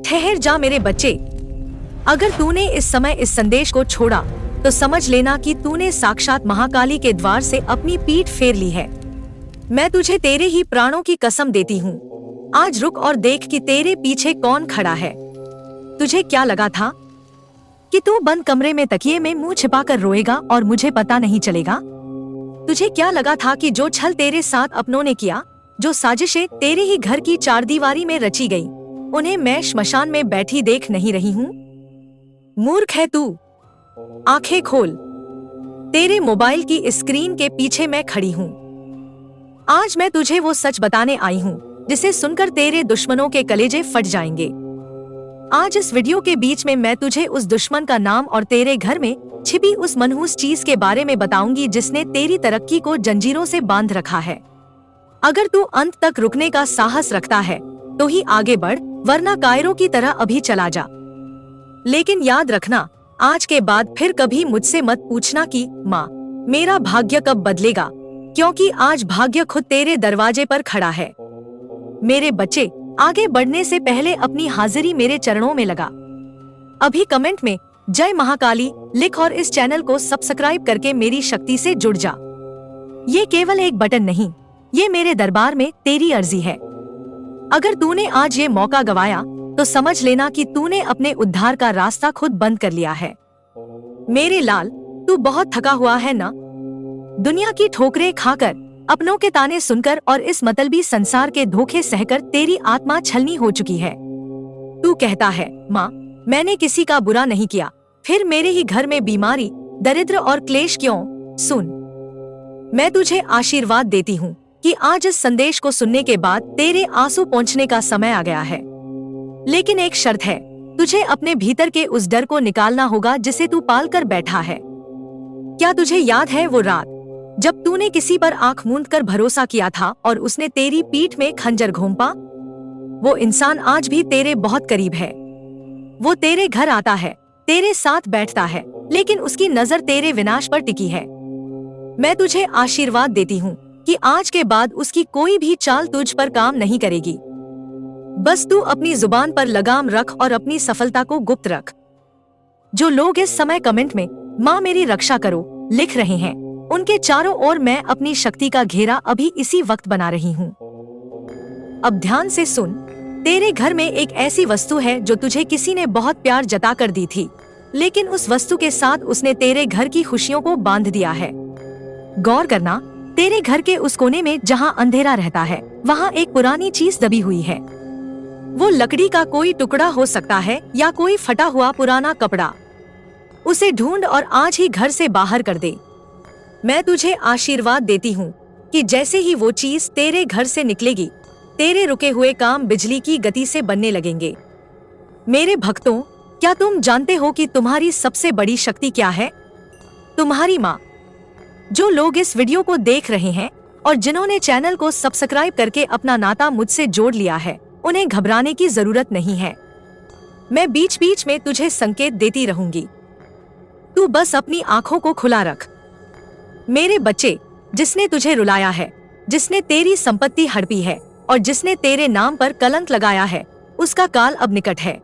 ठहर जा मेरे बच्चे। अगर तूने इस समय इस संदेश को छोड़ा तो समझ लेना कि तूने साक्षात महाकाली के द्वार से अपनी पीठ फेर ली है। मैं तुझे तेरे ही प्राणों की कसम देती हूँ। आज रुक और देख कि तेरे पीछे कौन खड़ा है। तुझे क्या लगा था कि तू बंद कमरे में तकिए में मुंह छिपाकर रोएगा और मुझे पता नहीं चलेगा? तुझे क्या लगा था कि जो छल तेरे साथ अपनों ने किया, जो साजिशें तेरे ही घर की चारदीवारी में रची गई, उन्हें मैं श्मशान में बैठी देख नहीं रही हूँ? मूर्ख है तू। आंखें खोल। तेरे मोबाइल की स्क्रीन के पीछे मैं खड़ी हूँ। आज मैं तुझे वो सच बताने आई हूँ जिसे सुनकर तेरे दुश्मनों के कलेजे फट जाएंगे। आज इस वीडियो के बीच में मैं तुझे उस दुश्मन का नाम और तेरे घर में छिपी उस मनहूस चीज के बारे में बताऊंगी जिसने तेरी तरक्की को जंजीरों से बांध रखा है। अगर तू अंत तक रुकने का साहस रखता है तो ही आगे बढ़, वरना कायरों की तरह अभी चला जा। लेकिन याद रखना, आज के बाद फिर कभी मुझसे मत पूछना कि माँ मेरा भाग्य कब बदलेगा, क्योंकि आज भाग्य खुद तेरे दरवाजे पर खड़ा है। मेरे बच्चे, आगे बढ़ने से पहले अपनी हाजिरी मेरे चरणों में लगा। अभी कमेंट में जय महाकाली लिख और इस चैनल को सब्सक्राइब करके मेरी शक्ति से जुड़ जा। ये केवल एक बटन नहीं, ये मेरे दरबार में तेरी अर्जी है। अगर तूने आज ये मौका गवाया तो समझ लेना कि तूने अपने उद्धार का रास्ता खुद बंद कर लिया है। मेरे लाल, तू बहुत थका हुआ है ना? दुनिया की ठोकरें खाकर, अपनों के ताने सुनकर और इस मतलबी संसार के धोखे सहकर तेरी आत्मा छलनी हो चुकी है। तू कहता है, माँ मैंने किसी का बुरा नहीं किया, फिर मेरे ही घर में बीमारी, दरिद्र और क्लेश क्यों? सुन, मैं तुझे आशीर्वाद देती हूँ कि आज इस संदेश को सुनने के बाद तेरे आंसू पोंछने का समय आ गया है। लेकिन एक शर्त है, तुझे अपने भीतर के उस डर को निकालना होगा जिसे तू पाल कर बैठा है। क्या तुझे याद है वो रात जब तूने किसी पर आंख मूंद कर भरोसा किया था और उसने तेरी पीठ में खंजर घोंपा? वो इंसान आज भी तेरे बहुत करीब है। वो तेरे घर आता है, तेरे साथ बैठता है, लेकिन उसकी नजर तेरे विनाश पर टिकी है। मैं तुझे आशीर्वाद देती हूँ कि आज के बाद उसकी कोई भी चाल तुझ पर काम नहीं करेगी। बस तू अपनी जुबान पर लगाम रख और अपनी सफलता को गुप्त रख। जो लोग इस समय कमेंट में माँ मेरी रक्षा करो लिख रहे हैं, उनके चारों ओर मैं अपनी शक्ति का घेरा अभी इसी वक्त बना रही हूँ। अब ध्यान से सुन, तेरे घर में एक ऐसी वस्तु है जो तुझे किसी ने बहुत प्यार जता कर दी थी, लेकिन उस वस्तु के साथ उसने तेरे घर की खुशियों को बांध दिया है। गौर करना, तेरे घर के उस कोने में जहाँ अंधेरा रहता है, वहाँ एक पुरानी चीज दबी हुई है। वो लकड़ी का कोई टुकड़ा हो सकता है या कोई फटा हुआ पुराना कपड़ा। उसे ढूंढ और आज ही घर से बाहर कर दे। मैं तुझे आशीर्वाद देती हूँ कि जैसे ही वो चीज तेरे घर से निकलेगी, तेरे रुके हुए काम बिजली की गति से बनने लगेंगे। मेरे भक्तों, क्या तुम जानते हो कि तुम्हारी सबसे बड़ी शक्ति क्या है? तुम्हारी माँ। जो लोग इस वीडियो को देख रहे हैं और जिन्होंने चैनल को सब्सक्राइब करके अपना नाता मुझसे जोड़ लिया है, उन्हें घबराने की जरूरत नहीं है। मैं बीच बीच में तुझे संकेत देती रहूंगी। तू बस अपनी आंखों को खुला रख। मेरे बच्चे, जिसने तुझे रुलाया है, जिसने तेरी संपत्ति हड़पी है और जिसने तेरे नाम पर कलंक लगाया है, उसका काल अब निकट है।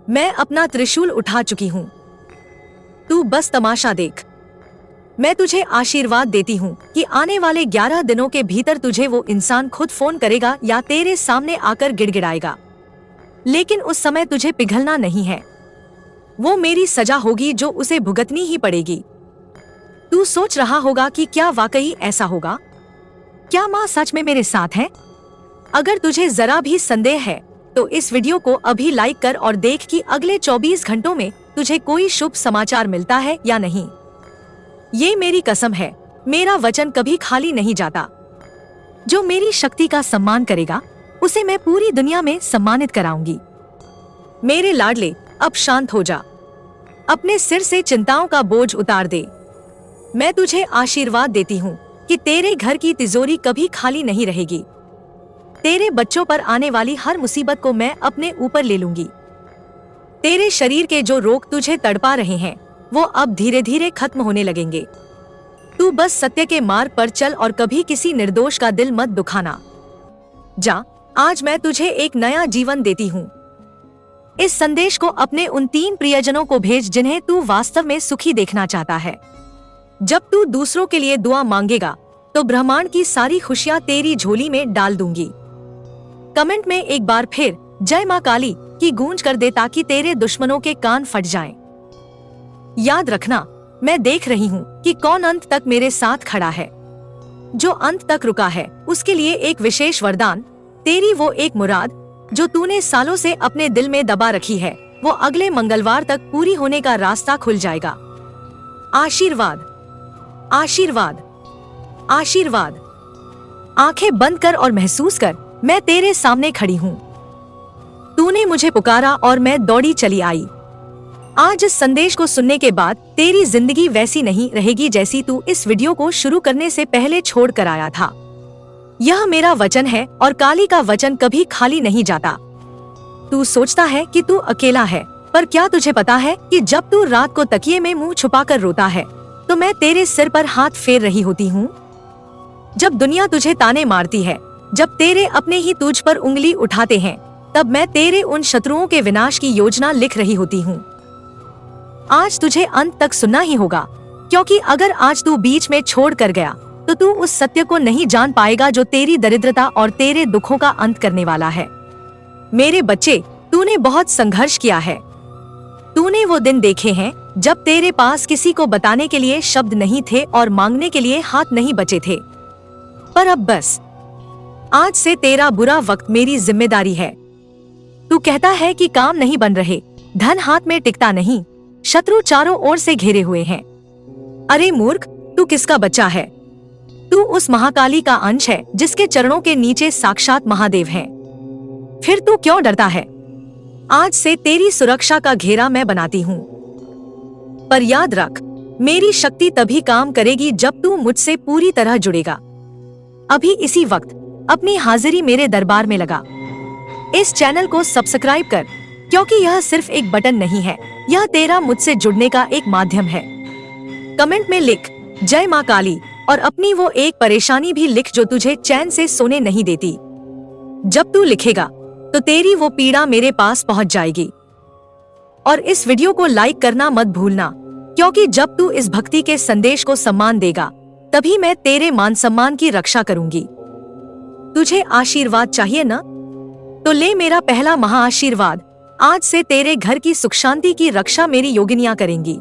मैं अपना त्रिशूल उठा चुकी हूँ। तू बस तमाशा देख। मैं तुझे आशीर्वाद देती हूँ कि आने वाले 11 दिनों के भीतर तुझे वो इंसान खुद फोन करेगा या तेरे सामने आकर गिड़गिड़ाएगा। लेकिन उस समय तुझे पिघलना नहीं है। वो मेरी सजा होगी जो उसे भुगतनी ही पड़ेगी। तू सोच रहा होगा कि क्या वाकई ऐसा होगा? क्या माँ सच में मेरे साथ है? अगर तुझे जरा भी संदेह है तो इस वीडियो को अभी लाइक कर और देख कि अगले 24 घंटों में तुझे कोई शुभ समाचार मिलता है या नहीं। ये मेरी कसम है, मेरा वचन कभी खाली नहीं जाता। जो मेरी शक्ति का सम्मान करेगा उसे मैं पूरी दुनिया में सम्मानित कराऊंगी। मेरे लाडले, अब शांत हो जा। अपने सिर से चिंताओं का बोझ उतार दे। मैं तुझे आशीर्वाद देती हूँ कि तेरे घर की तिजोरी कभी खाली नहीं रहेगी। तेरे बच्चों पर आने वाली हर मुसीबत को मैं अपने ऊपर ले लूंगी। तेरे शरीर के जो रोग तुझे तड़पा रहे हैं वो अब धीरे धीरे खत्म होने लगेंगे। तू बस सत्य के मार्ग पर चल और कभी किसी निर्दोष का दिल मत दुखाना। जा, आज मैं तुझे एक नया जीवन देती हूँ। इस संदेश को अपने उन 3 प्रियजनों को भेज जिन्हें तू वास्तव में सुखी देखना चाहता है। जब तू दूसरों के लिए दुआ मांगेगा तो ब्रह्मांड की सारी खुशियां तेरी झोली में डाल दूंगी। कमेंट में एक बार फिर जय मां काली की गूंज कर दे ताकि तेरे दुश्मनों के कान फट जाएं। याद रखना, मैं देख रही हूँ कि कौन अंत तक मेरे साथ खड़ा है। जो अंत तक रुका है उसके लिए एक विशेष वरदान, तेरी वो एक मुराद जो तूने सालों से अपने दिल में दबा रखी है, वो अगले मंगलवार तक पूरी होने का रास्ता खुल जाएगा। आशीर्वाद, आशीर्वाद, आशीर्वाद। आंखें बंद कर और महसूस कर, मैं तेरे सामने खड़ी हूँ। तूने मुझे पुकारा और मैं दौड़ी चली आई। आज इस संदेश को सुनने के बाद तेरी जिंदगी वैसी नहीं रहेगी जैसी तू इस वीडियो को शुरू करने से पहले छोड़ कर आया था। यह मेरा वचन है और काली का वचन कभी खाली नहीं जाता। तू सोचता है कि तू अकेला है, पर क्या तुझे पता है कि जब तू रात को तकिए में मुंह छुपाकर रोता है तो मैं तेरे सिर पर हाथ फेर रही होती हूँ। जब दुनिया तुझे ताने मारती है, जब तेरे अपने ही तुझ पर उंगली उठाते हैं, तब मैं तेरे उन शत्रुओं के विनाश की योजना लिख रही होती हूँ। आज तुझे अंत तक सुनना ही होगा, क्योंकि अगर आज तू बीच में छोड़ कर गया तो तू उस सत्य को नहीं जान पाएगा जो तेरी दरिद्रता और तेरे दुखों का अंत करने वाला है। मेरे बच्चे, तूने बहुत संघर्ष किया है। तूने वो दिन देखे हैं जब तेरे पास किसी को बताने के लिए शब्द नहीं थे और मांगने के लिए हाथ नहीं बचे थे। पर अब बस, आज से तेरा बुरा वक्त मेरी जिम्मेदारी है। तू कहता है कि काम नहीं बन रहे, धन हाथ में टिकता नहीं, शत्रु चारों ओर से घेरे हुए हैं। अरे मूर्ख, तू किसका बच्चा है? तू उस महाकाली का अंश है जिसके चरणों के नीचे साक्षात महादेव हैं। फिर तू क्यों डरता है? आज से तेरी सुरक्षा का घेरा मैं बनाती हूँ। पर याद रख, मेरी शक्ति तभी काम करेगी जब तू मुझसे पूरी तरह जुड़ेगा। अभी इसी वक्त अपनी हाजिरी मेरे दरबार में लगा। इस चैनल को सब्सक्राइब कर, क्योंकि यह सिर्फ एक बटन नहीं है, यह तेरा मुझसे जुड़ने का एक माध्यम है। कमेंट में लिख जय मां काली और अपनी वो एक परेशानी भी लिख जो तुझे चैन से सोने नहीं देती। जब तू लिखेगा तो तेरी वो पीड़ा मेरे पास पहुंच जाएगी। और इस वीडियो को लाइक करना मत भूलना, क्योंकि जब तू इस भक्ति के संदेश को सम्मान देगा तभी मैं तेरे मान सम्मान की रक्षा करूंगी। तुझे आशीर्वाद चाहिए ना? तो ले मेरा पहला महाआशीर्वाद। आज से तेरे घर की सुख शांति की रक्षा मेरी योगिनियां करेंगी।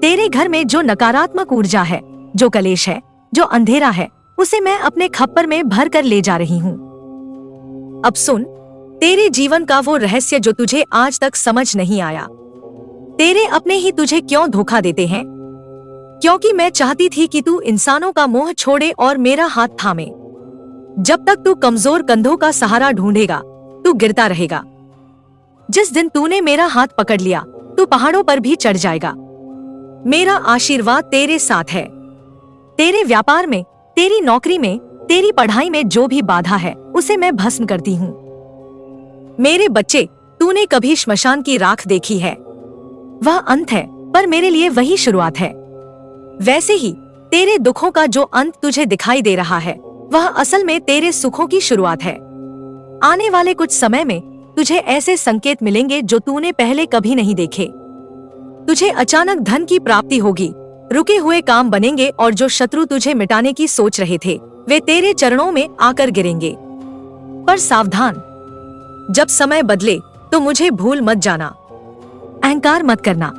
तेरे घर में जो नकारात्मक ऊर्जा है, जो कलेश है, जो अंधेरा है, उसे मैं अपने खप्पर में भर कर ले जा रही हूँ। अब सुन, तेरे जीवन का वो रहस्य जो तुझे आज तक समझ नहीं आया। तेरे अपने ही तुझे क्यों धोखा देते हैं? क्योंकि मैं चाहती थी कि तू इंसानों का मोह छोड़े और मेरा हाथ थामे। जब तक तू कमजोर कंधों का सहारा ढूंढेगा, तू गिरता रहेगा। जिस दिन तूने मेरा हाथ पकड़ लिया, तू पहाड़ों पर भी चढ़ जाएगा। मेरा आशीर्वाद तेरे साथ है। तेरे व्यापार में, तेरी नौकरी में, तेरी पढ़ाई में जो भी बाधा है, उसे मैं भस्म करती हूँ। मेरे बच्चे, तूने कभी श्मशान की राख देखी है? वह अंत है, पर मेरे लिए वही शुरुआत है। वैसे ही तेरे दुखों का जो अंत तुझे दिखाई दे रहा है, वह असल में तेरे सुखों की शुरुआत है। आने वाले कुछ समय में तुझे ऐसे संकेत मिलेंगे जो तूने पहले कभी नहीं देखे। तुझे अचानक धन की प्राप्ति होगी, रुके हुए काम बनेंगे और जो शत्रु तुझे मिटाने की सोच रहे थे, वे तेरे चरणों में आकर गिरेंगे। पर सावधान, जब समय बदले तो मुझे भूल मत जाना, अहंकार मत करना।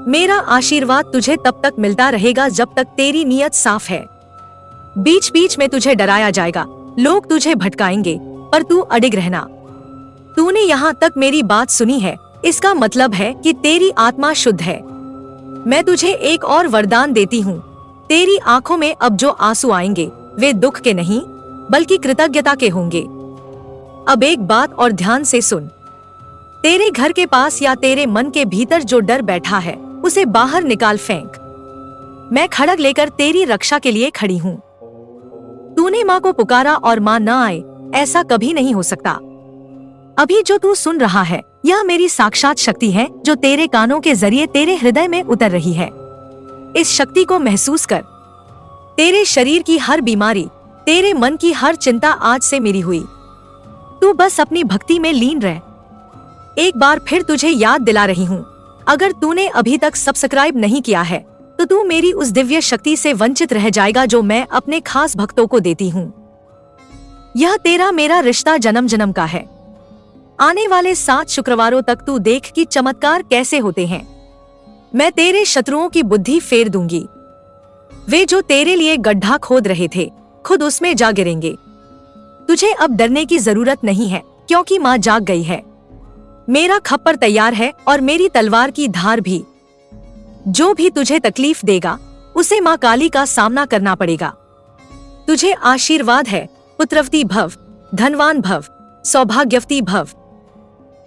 मेरा आशीर्वाद तुझे तब तक मिलता रहेगा जब तक तेरी नीयत साफ है। बीच बीच में तुझे डराया जाएगा, लोग तुझे भटकाएंगे, पर तू अडिग रहना। तूने यहाँ तक मेरी बात सुनी है, इसका मतलब है कि तेरी आत्मा शुद्ध है। मैं तुझे एक और वरदान देती हूँ। तेरी आंखों में अब जो आंसू आएंगे, वे दुख के नहीं बल्कि कृतज्ञता के होंगे। अब एक बात और ध्यान से सुन। तेरे घर के पास या तेरे मन के भीतर जो डर बैठा है, उसे बाहर निकाल फेंक। मैं खड़ग लेकर तेरी रक्षा के लिए खड़ी हूँ। तूने माँ को पुकारा और माँ न आए, ऐसा कभी नहीं हो सकता। अभी जो तू सुन रहा है, यह मेरी साक्षात शक्ति है जो तेरे कानों के जरिए तेरे हृदय में उतर रही है। इस शक्ति को महसूस कर। तेरे शरीर की हर बीमारी, तेरे मन की हर चिंता आज से मेरी हुई। तू बस अपनी भक्ति में लीन रह। एक बार फिर तुझे याद दिला रही हूँ, अगर तूने अभी तक सब्सक्राइब नहीं किया है तो तू मेरी उस दिव्य शक्ति से वंचित रह जाएगा जो मैं अपने खास भक्तों को देती हूँ। यह तेरा मेरा रिश्ता जन्म जन्म का है। आने वाले 7 शुक्रवारों तक तू देख कि चमत्कार कैसे होते हैं। मैं तेरे शत्रुओं की बुद्धि फेर दूंगी। वे जो तेरे लिए गड्ढा खोद रहे थे खुद उसमें जा गिरेंगे। तुझे अब डरने की जरूरत नहीं है क्योंकि माँ जाग गई है। मेरा खप्पर तैयार है और मेरी तलवार की धार भी। जो भी तुझे तकलीफ देगा उसे माँ काली का सामना करना पड़ेगा। तुझे आशीर्वाद है, पुत्रवती भव, धनवान भव, सौभाग्यवती भव।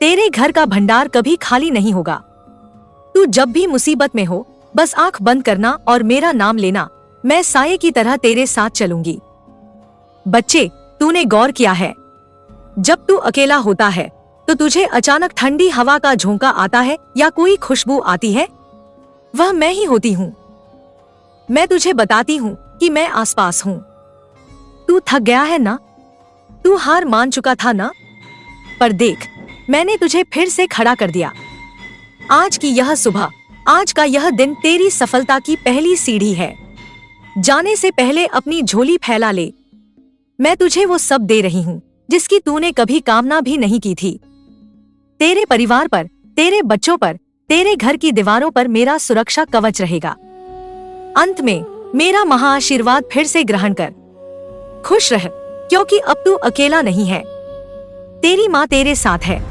तेरे घर का भंडार कभी खाली नहीं होगा। तू जब भी मुसीबत में हो बस आंख बंद करना और मेरा नाम लेना, मैं साये की तरह तेरे साथ चलूंगी। बच्चे, तूने गौर किया है, जब तू अकेला होता है तो तुझे अचानक ठंडी हवा का झोंका आता है या कोई खुशबू आती है? वह मैं ही होती हूँ। मैं तुझे बताती हूँ कि मैं आसपास हूँ। तू थक गया है ना? तू हार मान चुका था ना? पर देख, मैंने तुझे फिर से खड़ा कर दिया। आज की यह सुबह, आज का यह दिन तेरी सफलता की पहली सीढ़ी है। जाने से पहले अपनी झोली फैला ले। मैं तुझे वो सब दे रही हूँ जिसकी तूने कभी कामना भी नहीं की थी। तेरे परिवार पर, तेरे बच्चों पर, तेरे घर की दीवारों पर मेरा सुरक्षा कवच रहेगा। अंत में मेरा महाआशीर्वाद फिर से ग्रहण कर। खुश रह क्योंकि अब तू अकेला नहीं है। तेरी माँ तेरे साथ है।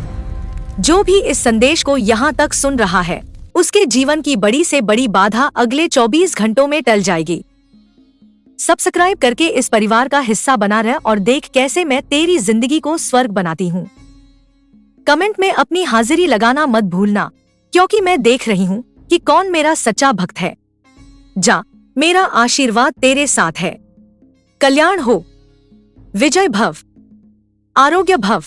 जो भी इस संदेश को यहाँ तक सुन रहा है उसके जीवन की बड़ी से बड़ी बाधा अगले 24 घंटों में टल जाएगी। सब्सक्राइब करके इस परिवार का हिस्सा बना रह और देख कैसे मैं तेरी जिंदगी को स्वर्ग बनाती हूँ। कमेंट में अपनी हाजिरी लगाना मत भूलना क्योंकि मैं देख रही हूँ कि कौन मेरा सच्चा भक्त है। जा, मेरा आशीर्वाद तेरे साथ है। कल्याण हो, विजय भव, आरोग्य भव,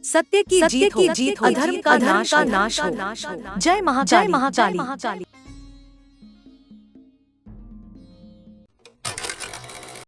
सत्य की जीत हो, अधर्म का नाश हो। जय महाकाली।